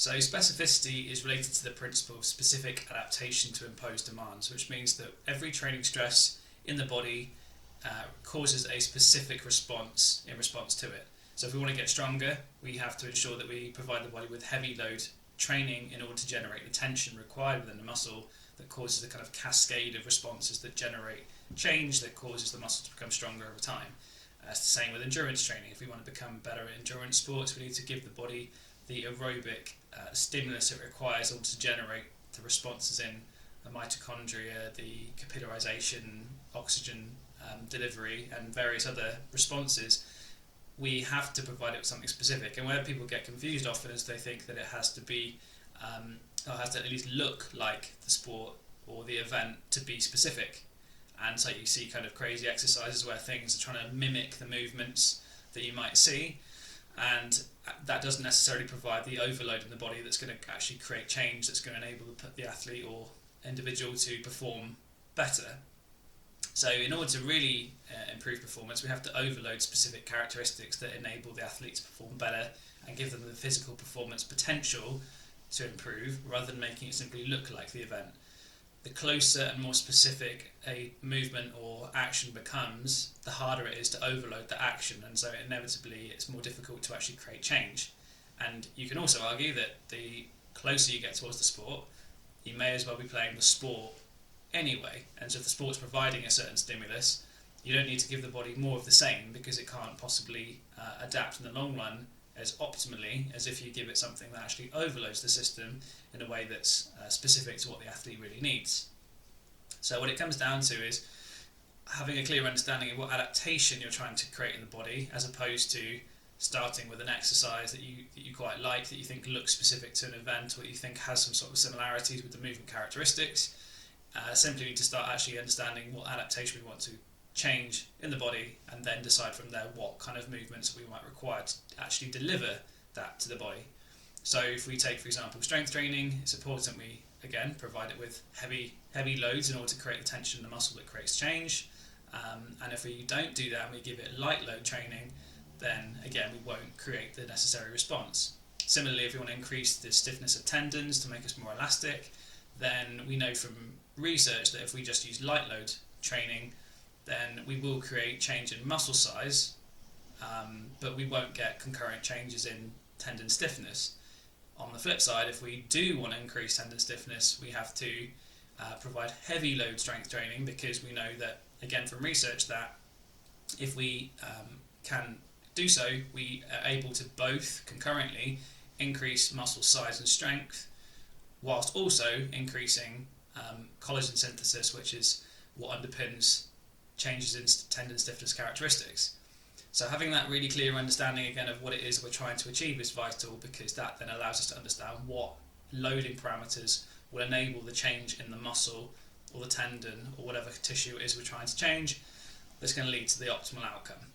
So specificity is related to the principle of specific adaptation to imposed demands, which means that every training stress in the body causes a specific response in response to it. So if we want to get stronger, we have to ensure that we provide the body with heavy load training in order to generate the tension required within the muscle that causes the kind of cascade of responses that generate change that causes the muscle to become stronger over time. It's the same with endurance training. If we want to become better at endurance sports, we need to give the body the aerobic stimulus it requires in order to generate the responses in the mitochondria, the capillarization, oxygen delivery, and various other responses. We have to provide it with something specific. And where people get confused often is they think that it has to be, or has to at least look like the sport or the event to be specific. And so you see kind of crazy exercises where things are trying to mimic the movements that you might see, and that doesn't necessarily provide the overload in the body that's going to actually create change that's going to enable the athlete or individual to perform better. So in order to really improve performance, we have to overload specific characteristics that enable the athlete to perform better and give them the physical performance potential to improve, rather than making it simply look like the event. The closer and more specific a movement or action becomes, the harder it is to overload the action, and so inevitably it's more difficult to actually create change. And you can also argue that the closer you get towards the sport, you may as well be playing the sport anyway. And so if the sport's providing a certain stimulus, you don't need to give the body more of the same, because it can't possibly adapt in the long run as optimally as if you give it something that actually overloads the system in a way that's specific to what the athlete really needs. So what it comes down to is having a clear understanding of what adaptation you're trying to create in the body, as opposed to starting with an exercise that you quite like, that you think looks specific to an event, or that you think has some sort of similarities with the movement characteristics. Simply need to start actually understanding what adaptation we want to change in the body, and then decide from there what kind of movements we might require to actually deliver that to the body. So if we take, for example, strength training, it's important we, again, provide it with heavy loads in order to create the tension in the muscle that creates change. And if we don't do that and we give it light load training, then again we won't create the necessary response. Similarly, if we want to increase the stiffness of tendons to make us more elastic, then we know from research that if we just use light load training, then we will create change in muscle size, but we won't get concurrent changes in tendon stiffness. On the flip side, if we do want to increase tendon stiffness, we have to provide heavy load strength training, because we know that, again from research, that if we can do so, we are able to both concurrently increase muscle size and strength, whilst also increasing collagen synthesis, which is what underpins changes in tendon stiffness characteristics. So having that really clear understanding again of what it is we're trying to achieve is vital, because that then allows us to understand what loading parameters will enable the change in the muscle or the tendon or whatever tissue it is we're trying to change that's going to lead to the optimal outcome.